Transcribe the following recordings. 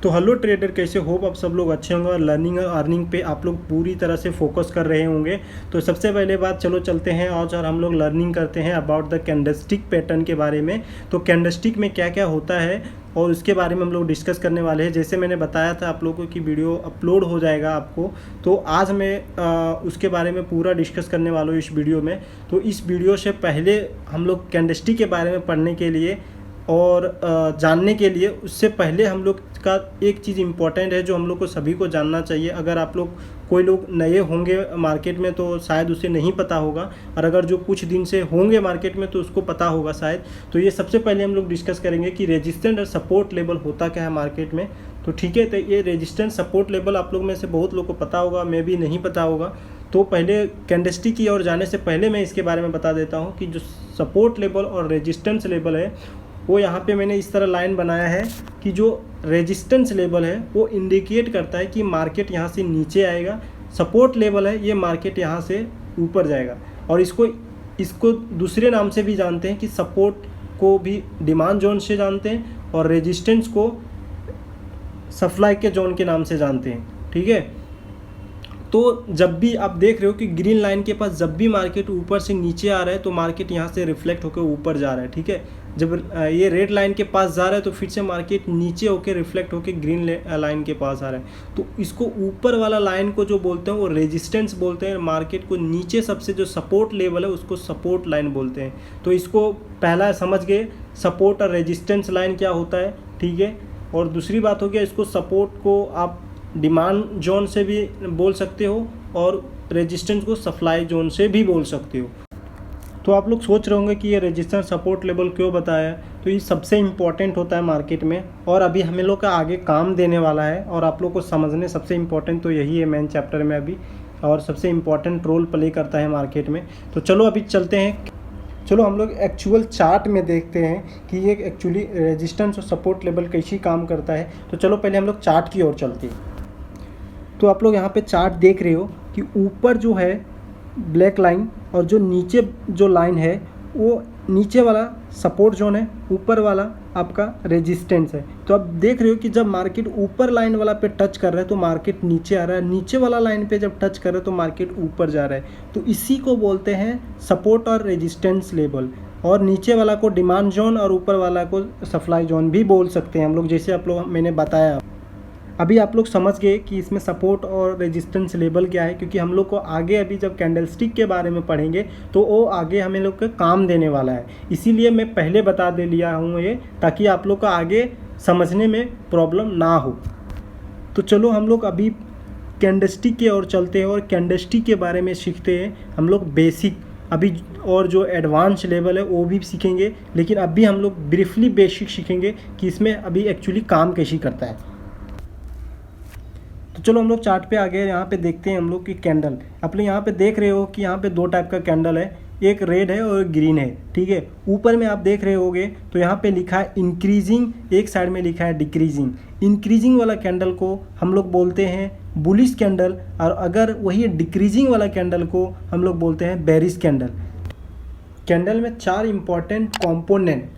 तो hello trader, कैसे hope आप सब लोग अच्छे होंगे और लर्निंग और अर्निंग पे आप लोग पूरी तरह से फोकस कर रहे होंगे। तो सबसे पहले बात चलो चलते हैं आज और हम लोग लर्निंग करते हैं अबाउट द कैंडलस्टिक पैटर्न के बारे में। तो कैंडलस्टिक में क्या क्या होता है और उसके बारे में हम लोग डिस्कस करने वाले हैं। जैसे मैंने बताया था आप लोगों की वीडियो अपलोड हो जाएगा आपको, तो आज मैं उसके बारे में पूरा डिस्कस करने वाला हूँ इस वीडियो में। तो इस वीडियो से पहले हम लोग कैंडलस्टिक के बारे में पढ़ने के लिए और जानने के लिए, उससे पहले हम लोग का एक चीज़ इम्पॉर्टेंट है जो हम लोग को सभी को जानना चाहिए। अगर आप लोग कोई लोग नए होंगे मार्केट में तो शायद उसे नहीं पता होगा, और अगर जो कुछ दिन से होंगे मार्केट में तो उसको पता होगा शायद। तो ये सबसे पहले हम लोग डिस्कस करेंगे कि रेजिस्टेंस और सपोर्ट लेवल होता क्या है मार्केट में। तो ठीक है, तो ये रेजिस्टेंस सपोर्ट लेवल आप लोग में से बहुत लोग को पता होगा, मैं भी नहीं पता होगा। तो पहले कैंडलस्टिक की ओर जाने से पहले मैं इसके बारे में बता देता हूँ कि जो सपोर्ट लेवल और रेजिस्टेंस लेवल है वो यहाँ पे मैंने इस तरह लाइन बनाया है कि जो रेजिस्टेंस लेवल है वो इंडिकेट करता है कि मार्केट यहाँ से नीचे आएगा, सपोर्ट लेवल है ये मार्केट यहाँ से ऊपर जाएगा। और इसको दूसरे नाम से भी जानते हैं कि सपोर्ट को भी डिमांड जोन से जानते हैं और रेजिस्टेंस को सप्लाई के जोन के नाम से जानते हैं। ठीक है, तो जब भी आप देख रहे हो कि ग्रीन लाइन के पास जब भी मार्केट ऊपर से नीचे आ रहा है तो मार्केट यहाँ से रिफ्लेक्ट होकर ऊपर जा रहा है। ठीक है, जब ये रेड लाइन के पास जा रहा है तो फिर से मार्केट नीचे होकर रिफ्लेक्ट होकर ग्रीन लाइन के पास आ रहा है। तो इसको ऊपर वाला लाइन को जो बोलते हैं वो रेजिस्टेंस बोलते हैं, मार्केट को नीचे सबसे जो सपोर्ट लेवल है उसको सपोर्ट लाइन बोलते हैं। तो इसको पहला समझ गए सपोर्ट और रेजिस्टेंस लाइन क्या होता है। ठीक है, और दूसरी बात हो गया, इसको सपोर्ट को आप डिमांड जोन से भी बोल सकते हो और रेजिस्टेंस को सप्लाई जोन से भी बोल सकते हो। तो आप लोग सोच रहे होंगे कि ये रेजिस्टेंस सपोर्ट लेवल क्यों बताया है। तो ये सबसे इम्पॉर्टेंट होता है मार्केट में और अभी हमें लोग का आगे काम देने वाला है और आप लोग को समझने सबसे इम्पॉर्टेंट तो यही है मेन चैप्टर में अभी, और सबसे इम्पॉर्टेंट रोल प्ले करता है मार्केट में। तो चलो अभी चलते हैं, चलो हम लोग एक्चुअल चार्ट में देखते हैं कि ये एक्चुअली रेजिस्टेंस और सपोर्ट लेवल कैसे काम करता है। तो चलो पहले हम लोग चार्ट की ओर चलते हैं। तो आप लोग यहाँ पे चार्ट देख रहे हो कि ऊपर जो है ब्लैक लाइन और जो नीचे जो लाइन है वो नीचे वाला सपोर्ट जोन है, ऊपर वाला आपका रेजिस्टेंस है। तो आप देख रहे हो कि जब मार्केट ऊपर लाइन वाला पे टच कर रहा है तो मार्केट नीचे आ रहा है, नीचे वाला लाइन पे जब टच कर रहा है तो मार्केट ऊपर जा रहा है। तो इसी को बोलते हैं सपोर्ट और रेजिस्टेंस लेवल। और नीचे वाला को डिमांड जोन और ऊपर वाला को सप्लाई जोन भी बोल सकते हैं हम लोग, जैसे आप लोग मैंने बताया। अभी आप लोग समझ गए कि इसमें सपोर्ट और रेजिस्टेंस लेवल क्या है, क्योंकि हम लोग को आगे अभी जब कैंडलस्टिक के बारे में पढ़ेंगे तो वो आगे हमें लोग का काम देने वाला है। इसीलिए मैं पहले बता दे लिया हूँ ये, ताकि आप लोग का आगे समझने में प्रॉब्लम ना हो। तो चलो हम लोग अभी कैंडलस्टिक की ओर चलते हैं और कैंडलस्टिक के बारे में सीखते हैं हम लोग बेसिक अभी, और जो एडवांस लेवल है वो भी सीखेंगे, लेकिन अभी हम लोग ब्रीफली बेसिक सीखेंगे कि इसमें अभी एक्चुअली काम कैसे करता है। तो चलो हम लोग चार्ट पे आ गए, यहाँ पे देखते हैं हम लोग कि कैंडल आप लोग यहाँ पे देख रहे हो कि यहाँ पे दो टाइप का कैंडल है, एक रेड है और ग्रीन है। ठीक है, ऊपर में आप देख रहे होगे तो यहाँ पे लिखा है इंक्रीजिंग, एक साइड में लिखा है डिक्रीजिंग। इंक्रीजिंग वाला कैंडल को हम लोग बोलते हैं बुलिश कैंडल, और अगर वही डिक्रीजिंग वाला कैंडल को हम लोग बोलते हैं बेरिश कैंडल। कैंडल में चार इंपॉर्टेंट कॉम्पोनेंट,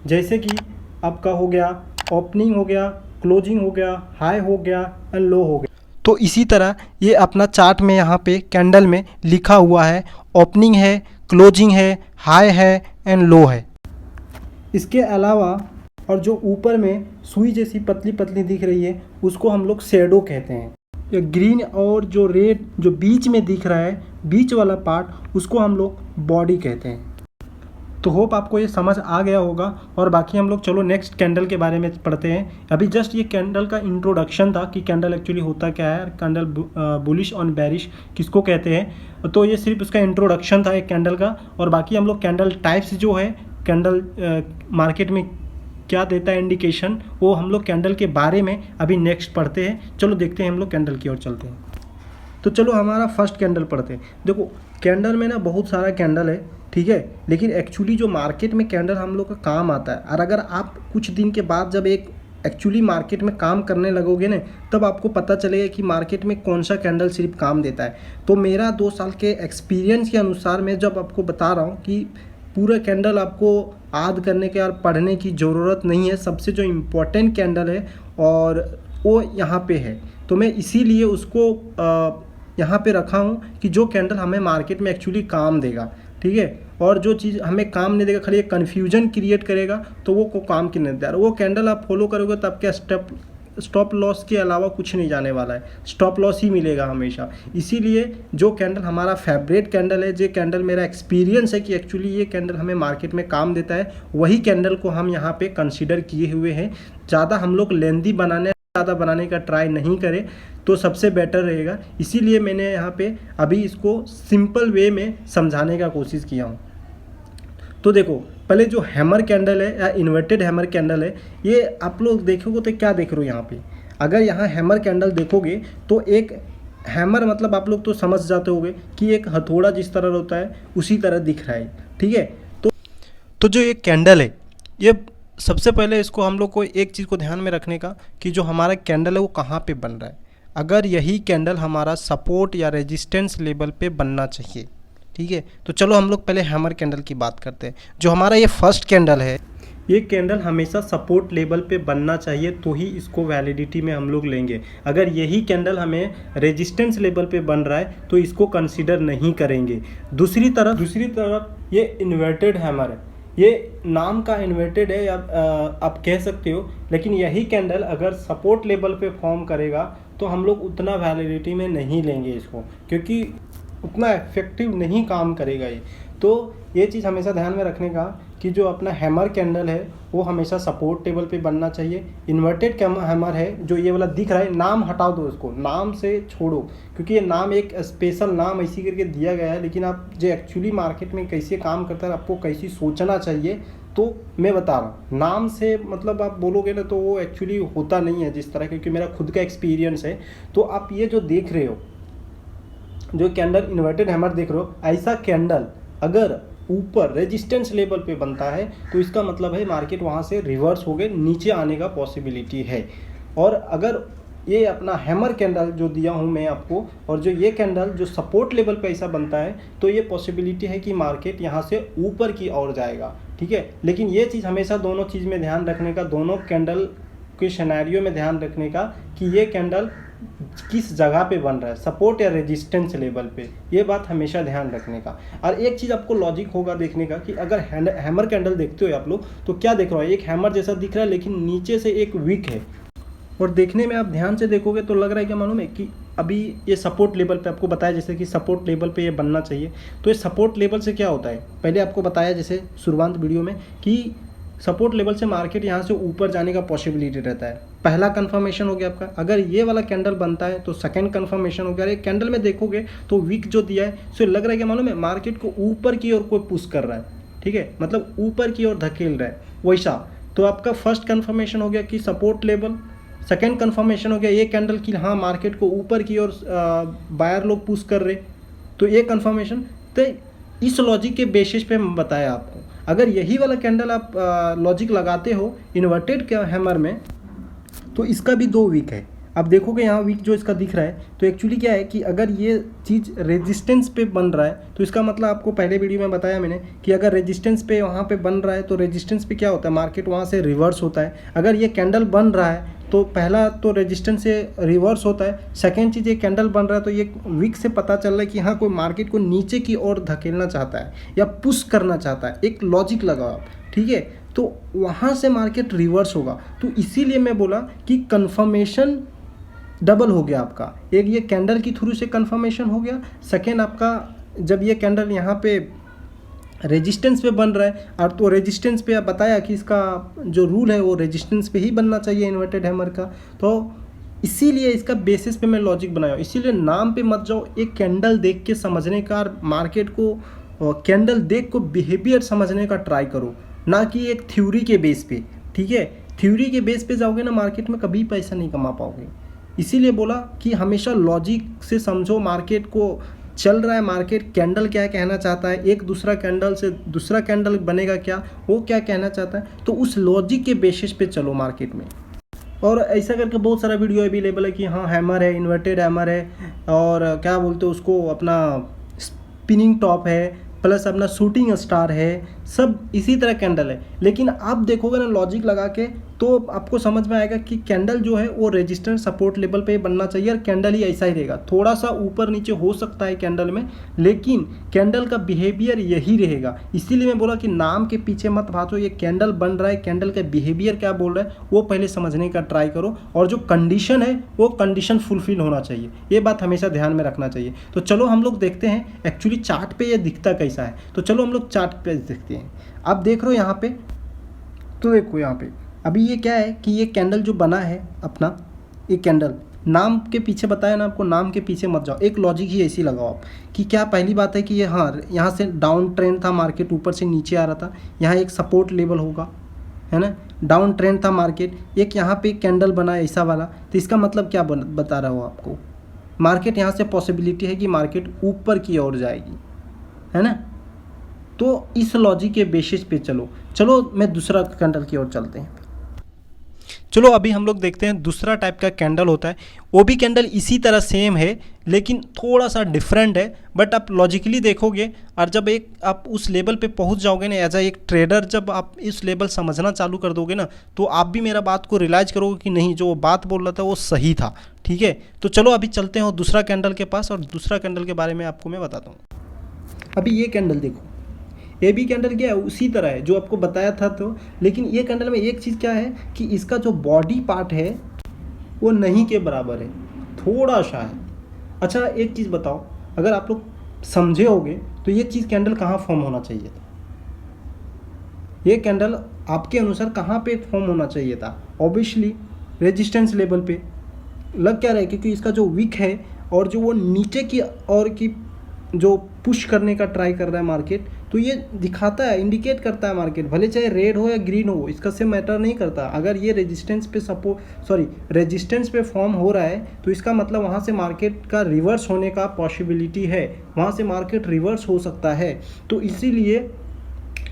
जैसे कि आपका हो गया ओपनिंग, हो गया क्लोजिंग, हो गया हाई, हो गया एंड लो हो गया। तो इसी तरह ये अपना चार्ट में यहाँ पे कैंडल में लिखा हुआ है, ओपनिंग है, क्लोजिंग है, हाई है एंड लो है। इसके अलावा और जो ऊपर में सुई जैसी पतली पतली दिख रही है उसको हम लोग शैडो कहते हैं। ये ग्रीन और जो रेड जो बीच में दिख रहा है, बीच वाला पार्ट, उसको हम लोग बॉडी कहते हैं। तो होप आपको ये समझ आ गया होगा, और बाकी हम लोग चलो नेक्स्ट कैंडल के बारे में पढ़ते हैं। अभी जस्ट ये कैंडल का इंट्रोडक्शन था कि कैंडल एक्चुअली होता क्या है, कैंडल बुलिश और बेरिश किसको कहते हैं। तो ये सिर्फ उसका इंट्रोडक्शन था एक कैंडल का, और बाकी हम लोग कैंडल टाइप्स जो है, कैंडल मार्केट में क्या देता है इंडिकेशन, वो हम लोग कैंडल के बारे में अभी नेक्स्ट पढ़ते हैं। चलो देखते हैं हम लोग कैंडल की ओर चलते हैं। तो चलो हमारा फर्स्ट कैंडल पढ़ते हैं। देखो कैंडल में ना बहुत सारा कैंडल है, ठीक है, लेकिन एक्चुअली जो मार्केट में कैंडल हम लोग का काम आता है, और अगर आप कुछ दिन के बाद जब एक एक्चुअली मार्केट में काम करने लगोगे ना, तब आपको पता चलेगा कि मार्केट में कौन सा कैंडल सिर्फ काम देता है। तो मेरा 2 साल के एक्सपीरियंस के अनुसार मैं जब आपको बता रहा हूँ कि पूरा कैंडल आपको याद करने के और पढ़ने की ज़रूरत नहीं है। सबसे जो इम्पोर्टेंट कैंडल है और वो यहाँ पे है, तो मैं इसीलिए उसको यहाँ पे रखा हूँ कि जो कैंडल हमें मार्केट में एक्चुअली काम देगा, ठीक है। और जो चीज़ हमें काम नहीं देगा, खाली एक कन्फ्यूजन क्रिएट करेगा, तो वो को काम की नहीं देता। वो कैंडल आप फॉलो करोगे तब क्या स्टॉप लॉस के अलावा कुछ नहीं जाने वाला है, स्टॉप लॉस ही मिलेगा हमेशा। इसीलिए जो कैंडल हमारा फेवरेट कैंडल है, जो कैंडल मेरा एक्सपीरियंस है कि एक्चुअली ये कैंडल हमें मार्केट में काम देता है, वही कैंडल को हम यहाँ पे कंसीडर किए हुए हैं। ज़्यादा हम लोग लेंदी ज़्यादा बनाने का ट्राई नहीं करें तो सबसे बेटर रहेगा। इसीलिए मैंने यहाँ पे अभी इसको सिंपल वे में समझाने का कोशिश किया हूँ। तो देखो, पहले जो हैमर कैंडल है या इन्वर्टेड हैमर कैंडल है, ये आप लोग देखोगे तो क्या देख रहे हो यहाँ पे। अगर यहाँ हैमर कैंडल देखोगे तो एक हैमर मतलब आप लोग तो समझ जाते होंगे कि एक हथौड़ा जिस तरह होता है उसी तरह दिख रहा है, ठीक है। तो जो ये कैंडल है, ये सबसे पहले इसको हम लोग को एक चीज़ को ध्यान में रखने का कि जो हमारा कैंडल है वो कहाँ पे बन रहा है। अगर यही कैंडल हमारा सपोर्ट या रेजिस्टेंस लेवल पे बनना चाहिए, ठीक है। तो चलो हम लोग पहले हैमर कैंडल की बात करते हैं। जो हमारा ये फर्स्ट कैंडल है, ये कैंडल हमेशा सपोर्ट लेवल पे बनना चाहिए, तो ही इसको वैलिडिटी में हम लोग लेंगे। अगर यही कैंडल हमें रेजिस्टेंस लेवल पे बन रहा है तो इसको कंसीडर नहीं करेंगे। दूसरी तरफ ये इन्वर्टेड हैमर है, ये नाम का इन्वर्टेड है या आप कह सकते हो, लेकिन यही कैंडल अगर सपोर्ट लेवल पे फॉर्म करेगा तो हम लोग उतना वैलिडिटी में नहीं लेंगे इसको, क्योंकि उतना इफेक्टिव नहीं काम करेगा ये। तो ये चीज़ हमेशा ध्यान में रखने का कि जो अपना हैमर कैंडल है वो हमेशा सपोर्ट टेबल पे बनना चाहिए। इन्वर्टेड हैमर है जो ये वाला दिख रहा है, नाम हटा दो, उसको नाम से छोड़ो, क्योंकि ये नाम एक स्पेशल नाम इसी करके दिया गया है, लेकिन आप जो एक्चुअली मार्केट में कैसे काम करता है, आपको कैसे सोचना चाहिए, तो मैं बता रहा हूँ। नाम से मतलब आप बोलोगे ना तो वो एक्चुअली होता नहीं है जिस तरह, क्योंकि मेरा खुद का एक्सपीरियंस है। तो आप ये जो देख रहे हो, जो कैंडल इन्वर्टेड हैमर देख रहे हो, ऐसा कैंडल अगर ऊपर रेजिस्टेंस लेवल पे बनता है तो इसका मतलब है मार्केट वहाँ से रिवर्स हो गए, नीचे आने का पॉसिबिलिटी है। और अगर ये अपना हैमर कैंडल जो दिया हूँ मैं आपको, और जो ये कैंडल जो सपोर्ट लेवल पे ऐसा बनता है, तो ये पॉसिबिलिटी है कि मार्केट यहाँ से ऊपर की ओर जाएगा, ठीक है। लेकिन ये चीज़ हमेशा दोनों चीज़ में ध्यान रखने का, दोनों कैंडल के सिनेरियो में ध्यान रखने का कि ये कैंडल किस जगह पे बन रहा है, सपोर्ट या रेजिस्टेंस लेवल पे, ये बात हमेशा ध्यान रखने का। और एक चीज़ आपको लॉजिक होगा देखने का कि अगर हैमर कैंडल देखते हो आप लोग तो क्या देख रहे हो, एक हैमर जैसा दिख रहा है लेकिन नीचे से एक विक है, और देखने में आप ध्यान से देखोगे तो लग रहा है क्या मालूम है कि अभी ये सपोर्ट लेवल पे आपको बताया जैसे कि सपोर्ट लेवल पे ये बनना चाहिए। तो ये सपोर्ट लेवल से क्या होता है, पहले आपको बताया जैसे शुरुआत वीडियो में कि सपोर्ट लेवल से मार्केट यहाँ से ऊपर जाने का पॉसिबिलिटी रहता है। पहला कंफर्मेशन हो गया आपका। अगर ये वाला कैंडल बनता है तो सेकंड कंफर्मेशन हो गया। एक कैंडल में देखोगे तो वीक जो दिया है सो लग रहा है कि मालूम है मार्केट को ऊपर की ओर कोई पुश कर रहा है, ठीक है, मतलब ऊपर की ओर धकेल रहा है वैसा। तो आपका फर्स्ट कंफर्मेशन हो गया कि सपोर्ट लेवल, सेकेंड कंफर्मेशन हो गया ये कैंडल की हाँ मार्केट को ऊपर की ओर बायर लोग पुश कर रहे, तो ये कंफर्मेशन। तो इस लॉजिक के बेसिस पे मैं बताया आपको। अगर यही वाला कैंडल आप लॉजिक लगाते हो इन्वर्टेड के हैमर में तो इसका भी 2 वीक है। अब देखोगे यहाँ वीक जो इसका दिख रहा है तो एक्चुअली क्या है कि अगर ये चीज़ रेजिस्टेंस पे बन रहा है तो इसका मतलब आपको पहले वीडियो में बताया मैंने कि अगर रेजिस्टेंस पे वहाँ पे बन रहा है तो रेजिस्टेंस पे क्या होता है, मार्केट वहाँ से रिवर्स होता है। अगर ये कैंडल बन रहा है तो पहला तो रेजिस्टेंस से रिवर्स होता है, सेकेंड चीज़ ये कैंडल बन रहा है तो ये वीक से पता चल रहा है कि हाँ कोई मार्केट को नीचे की ओर धकेलना चाहता है या पुश करना चाहता है। एक लॉजिक लगाओ आप, ठीक है, तो वहाँ से मार्केट रिवर्स होगा। तो इसीलिए मैं बोला कि कंफर्मेशन डबल हो गया आपका। एक ये कैंडल की थ्रू से कंफर्मेशन हो गया, सेकेंड आपका जब ये कैंडल यहाँ पे रेजिस्टेंस पे बन रहा है, और तो रेजिस्टेंस पे बताया कि इसका जो रूल है वो रेजिस्टेंस पे ही बनना चाहिए इन्वर्टेड हैमर का। तो इसीलिए इसका बेसिस पे मैं लॉजिक बनाया। इसीलिए नाम पे मत जाओ, एक कैंडल देख के समझने का, मार्केट को कैंडल देख को बिहेवियर समझने का ट्राई करो, ना कि एक थ्योरी के बेस पे, ठीक है। थ्योरी के बेस पे जाओगे ना मार्केट में कभी पैसा नहीं कमा पाओगे। इसीलिए बोला कि हमेशा लॉजिक से समझो मार्केट को चल रहा है, मार्केट कैंडल क्या कहना चाहता है, एक दूसरा कैंडल से दूसरा कैंडल बनेगा क्या, वो क्या कहना चाहता है, तो उस लॉजिक के बेसिस पे चलो मार्केट में। और ऐसा करके बहुत सारा वीडियो अवेलेबल है कि हाँ हैमर है, इन्वर्टेड हैमर है, और क्या बोलते हैं उसको अपना स्पिनिंग टॉप है, प्लस अपना शूटिंग स्टार है, सब इसी तरह कैंडल है। लेकिन आप देखोगे ना लॉजिक लगा के तो आपको समझ में आएगा कि कैंडल जो है वो रेजिस्टेंस सपोर्ट लेवल पे बनना चाहिए और कैंडल ही ऐसा ही रहेगा। थोड़ा सा ऊपर नीचे हो सकता है कैंडल में, लेकिन कैंडल का बिहेवियर यही रहेगा। इसीलिए मैं बोला कि नाम के पीछे मत भागो, ये कैंडल बन रहा है, कैंडल का बिहेवियर क्या बोल रहा है वो पहले समझने का ट्राई करो, और जो कंडीशन है वो कंडीशन फुलफिल होना चाहिए, ये बात हमेशा ध्यान में रखना चाहिए। तो चलो हम लोग देखते हैं एक्चुअली चार्ट पे ये दिखता कैसा है। तो चलो हम लोग चार्ट पे देखते हैं। आप देख रहे हो यहाँ पे, तो देखो यहाँ पे अभी ये क्या है कि ये कैंडल जो बना है अपना, ये कैंडल नाम के पीछे बताया ना आपको, नाम के पीछे मत जाओ, एक लॉजिक ही ऐसी लगाओ आप कि क्या पहली बात है कि ये हाँ यहाँ से डाउन ट्रेंड था, मार्केट ऊपर से नीचे आ रहा था, यहाँ एक सपोर्ट लेवल होगा, है ना, डाउन ट्रेंड था मार्केट, एक यहाँ पे कैंडल बना है ऐसा वाला। तो इसका मतलब क्या बता रहा हूँ आपको, मार्केट यहाँ से पॉसिबिलिटी है कि मार्केट ऊपर की ओर जाएगी, है ना। तो इस लॉजिक के बेसिस पे चलो मैं दूसरा कैंडल की ओर चलते हैं। चलो अभी हम लोग देखते हैं दूसरा टाइप का कैंडल होता है, वो भी कैंडल इसी तरह सेम है लेकिन थोड़ा सा डिफरेंट है। बट आप लॉजिकली देखोगे और जब एक आप उस लेवल पे पहुंच जाओगे ना एज अ एक ट्रेडर, जब आप इस लेवल समझना चालू कर दोगे ना तो आप भी मेरा बात को रियलाइज़ करोगे कि नहीं जो वो बात बोल रहा था वो सही था। ठीक है, तो चलो अभी चलते हैं दूसरा कैंडल के पास और दूसरा कैंडल के बारे में आपको मैं बताता हूँ। अभी ये कैंडल देखो, ये भी कैंडल क्या है उसी तरह है जो आपको बताया था। तो लेकिन ये कैंडल में एक चीज़ क्या है कि इसका जो बॉडी पार्ट है वो नहीं के बराबर है, थोड़ा सा है। अच्छा एक चीज़ बताओ, अगर आप लोग समझे होगे तो ये चीज़ कैंडल कहाँ फॉर्म होना चाहिए था, ये कैंडल आपके अनुसार कहाँ पे फॉर्म होना चाहिए था? ऑब्वियसली रेजिस्टेंस लेवल पे। लग क्या रहा है क्योंकि इसका जो विक है और जो वो नीचे की और की जो पुश करने का ट्राई कर रहा है मार्केट, तो ये दिखाता है, इंडिकेट करता है मार्केट, भले चाहे रेड हो या ग्रीन हो इसका से मैटर नहीं करता। अगर ये रेजिस्टेंस पे रेजिस्टेंस पे फॉर्म हो रहा है तो इसका मतलब वहाँ से मार्केट का रिवर्स होने का पॉसिबिलिटी है, वहाँ से मार्केट रिवर्स हो सकता है। तो इसीलिए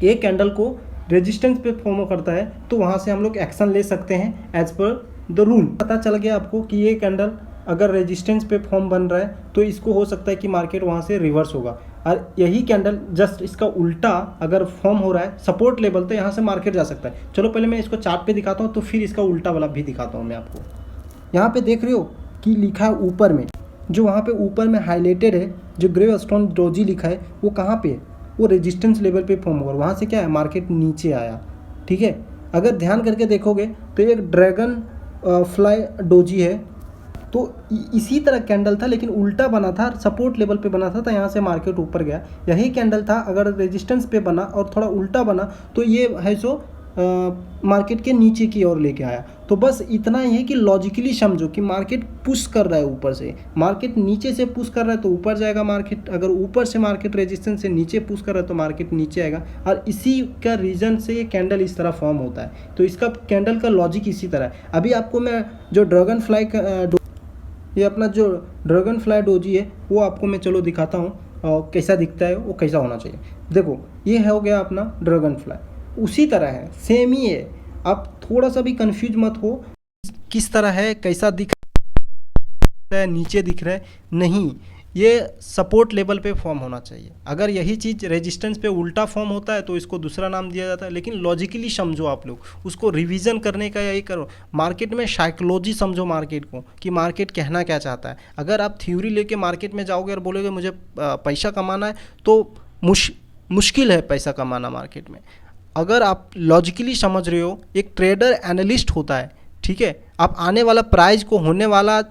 ये कैंडल को रेजिस्टेंस पे फॉर्म करता है तो वहाँ से हम लोग एक्शन ले सकते हैं एज पर द रूल। पता चल गया आपको कि ये कैंडल अगर रेजिस्टेंस पे फॉर्म बन रहा है तो इसको हो सकता है कि मार्केट वहाँ से रिवर्स होगा, और यही कैंडल जस्ट इसका उल्टा अगर फॉर्म हो रहा है सपोर्ट लेवल तो यहाँ से मार्केट जा सकता है। चलो पहले मैं इसको चार्ट पे दिखाता हूँ तो फिर इसका उल्टा वाला भी दिखाता हूँ मैं आपको। यहाँ पे देख रहे हो कि लिखा है ऊपर में, जो वहाँ पे ऊपर में हाईलाइटेड है जो ग्रे स्टोन डोजी लिखा है वो कहाँ पे है, वो रेजिस्टेंस लेवल पे फॉर्म होगा, वहाँ से क्या है मार्केट नीचे आया। ठीक है, अगर ध्यान करके देखोगे तो एक ड्रैगन फ्लाई डोजी है, तो इसी तरह कैंडल था लेकिन उल्टा बना था, सपोर्ट लेवल पे बना था तो यहाँ से मार्केट ऊपर गया। यही कैंडल था अगर रेजिस्टेंस पे बना और थोड़ा उल्टा बना तो ये है सो मार्केट के नीचे की ओर लेके आया। तो बस इतना ही है कि लॉजिकली समझो कि मार्केट पुश कर रहा है ऊपर से, मार्केट नीचे से पुश कर रहा है तो ऊपर जाएगा मार्केट, अगर ऊपर से मार्केट रेजिस्टेंस से नीचे पुश कर रहा है तो मार्केट नीचे आएगा। और इसी का रीज़न से ये कैंडल इस तरह फॉर्म होता है। तो इसका कैंडल का लॉजिक इसी तरह है। अभी आपको मैं जो ड्रैगन फ्लाई ये अपना जो ड्रैगन फ्लाई डोजी है वो आपको मैं चलो दिखाता हूँ और कैसा दिखता है, वो कैसा होना चाहिए। देखो ये हो गया अपना ड्रैगन फ्लाई, उसी तरह है, सेम ही है। आप थोड़ा सा भी कंफ्यूज मत हो किस तरह है, कैसा दिख रहा है, नीचे दिख रहा है, नहीं, ये सपोर्ट लेवल पे फॉर्म होना चाहिए। अगर यही चीज़ रेजिस्टेंस पे उल्टा फॉर्म होता है तो इसको दूसरा नाम दिया जाता है। लेकिन लॉजिकली समझो आप लोग, उसको रिवीजन करने का यही करो, मार्केट में साइकोलॉजी समझो मार्केट को कि मार्केट कहना क्या चाहता है। अगर आप थ्योरी लेके मार्केट में जाओगे और बोलोगे मुझे पैसा कमाना है तो मुश्किल है पैसा कमाना मार्केट में। अगर आप लॉजिकली समझ रहे हो, एक ट्रेडर एनालिस्ट होता है, ठीक है, आप आने वाला प्राइस को होने वाला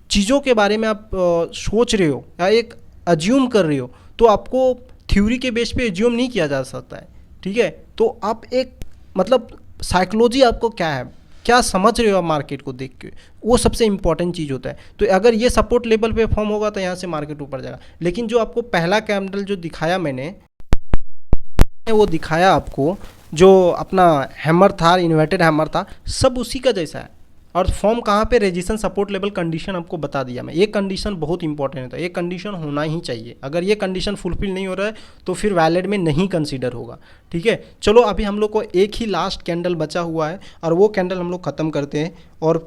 चीज़ों के बारे में आप सोच रहे हो या एक अज्यूम कर रहे हो तो आपको थ्योरी के बेस पे अज्यूम नहीं किया जा सकता है। ठीक है, तो आप एक मतलब साइकोलॉजी आपको क्या है, क्या समझ रहे हो आप मार्केट को देख के, वो सबसे इंपॉर्टेंट चीज़ होता है। तो अगर ये सपोर्ट लेवल पे फॉर्म होगा तो यहाँ से मार्केट ऊपर जाएगा। लेकिन जो आपको पहला कैंडल जो दिखाया मैंने, वो दिखाया आपको जो अपना हैमर था, इन्वर्टेड हैमर था, सब उसी का जैसा है। और फॉर्म कहाँ पे, रेजिस्टेंस सपोर्ट लेवल कंडीशन आपको बता दिया मैं। ये कंडीशन बहुत इंपॉर्टेंट होता है, ये कंडीशन होना ही चाहिए। अगर ये कंडीशन फुलफिल नहीं हो रहा है तो फिर वैलिड में नहीं कंसीडर होगा। ठीक है, चलो अभी हम लोग को एक ही लास्ट कैंडल बचा हुआ है और वो कैंडल हम लोग ख़त्म करते हैं। और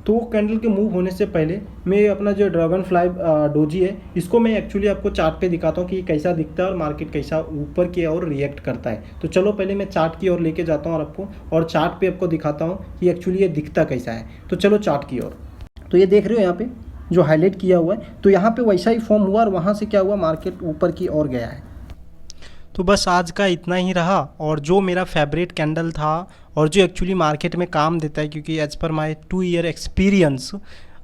तो वो कैंडल के मूव होने से पहले मैं अपना जो ड्रैगन फ्लाई डोजी है इसको मैं एक्चुअली आपको चार्ट पे दिखाता हूँ कि कैसा दिखता है और मार्केट कैसा ऊपर की ओर रिएक्ट करता है। तो चलो पहले मैं चार्ट की ओर लेके जाता हूँ और आपको, और चार्ट पे आपको दिखाता हूँ कि एक्चुअली ये दिखता कैसा है। तो चलो चार्ट की ओर। तो ये देख रहे हो यहाँ पे जो हाईलाइट किया हुआ है, तो यहाँ पे वैसा ही फॉर्म हुआ और वहाँ से क्या हुआ, मार्केट ऊपर की ओर गया है। तो बस आज का इतना ही रहा, और जो मेरा फेवरेट कैंडल था और जो एक्चुअली मार्केट में काम देता है, क्योंकि एज़ पर माई 2 ईयर एक्सपीरियंस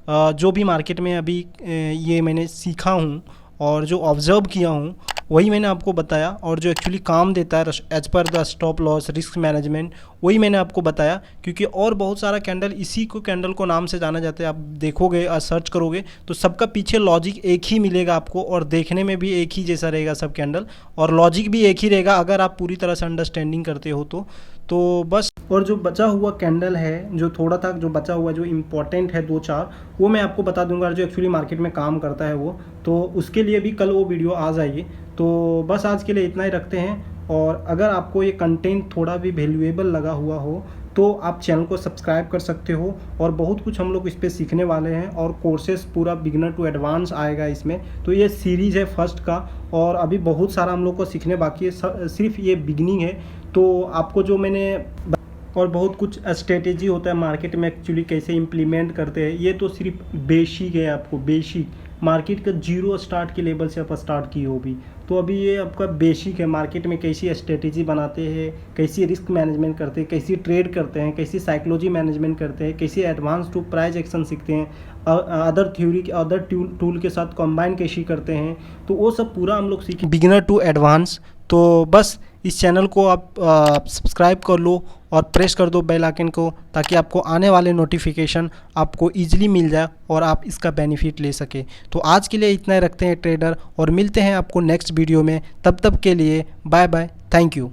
जो भी मार्केट में अभी ये मैंने सीखा हूँ और जो ऑब्ज़र्व किया हूँ वही मैंने आपको बताया, और जो एक्चुअली काम देता है एज पर the stop loss risk management वही मैंने आपको बताया। क्योंकि और बहुत सारा कैंडल इसी को कैंडल को नाम से जाना जाता है, आप देखोगे और सर्च करोगे तो सबका पीछे लॉजिक एक ही मिलेगा आपको, और देखने में भी एक ही जैसा रहेगा सब कैंडल, और लॉजिक भी एक ही रहेगा अगर आप पूरी तरह से अंडरस्टैंडिंग करते हो तो बस। और जो बचा हुआ कैंडल है, जो थोड़ा था जो बचा हुआ जो इम्पोर्टेंट है 2-4, वो मैं आपको बता दूंगा जो एक्चुअली मार्केट में काम करता है वो, तो उसके लिए भी कल वो वीडियो आ जाएगी। तो बस आज के लिए इतना ही रखते हैं, और अगर आपको ये कंटेंट थोड़ा भी वैल्यूएबल लगा हुआ हो तो आप चैनल को सब्सक्राइब कर सकते हो, और बहुत कुछ हम लोग इस पर सीखने वाले हैं, और कोर्सेस पूरा बिगिनर टू एडवांस आएगा इसमें। तो ये सीरीज़ है फर्स्ट का, और अभी बहुत सारा हम लोग को सीखने बाकी है, सिर्फ ये बिगिनिंग है। तो आपको जो मैंने, और बहुत कुछ स्ट्रेटेजी होता है मार्केट में एक्चुअली कैसे इम्प्लीमेंट करते हैं, ये तो सिर्फ बेसिक है, आपको बेसिक मार्केट का 0 स्टार्ट के लेवल से आप स्टार्ट की हो भी, तो अभी ये आपका बेसिक है मार्केट में कैसी स्ट्रेटेजी बनाते हैं, कैसी रिस्क मैनेजमेंट करते हैं, कैसी ट्रेड करते हैं, कैसी साइकोलॉजी मैनेजमेंट करते हैं, कैसी एडवांस टू प्राइस एक्शन सीखते हैं, अदर थ्योरी के अदर टूल के साथ कंबाइन कैसी करते हैं, तो वो सब पूरा हम लोग सीखें बिगिनर टू एडवांस। तो बस इस चैनल को आप सब्सक्राइब कर लो और प्रेस कर दो बेल आइकन को, ताकि आपको आने वाले नोटिफिकेशन आपको ईजिली मिल जाए और आप इसका बेनिफिट ले सके। तो आज के लिए इतना ही रखते हैं ट्रेडर, और मिलते हैं आपको नेक्स्ट वीडियो में। तब तक के लिए बाय बाय, थैंक यू।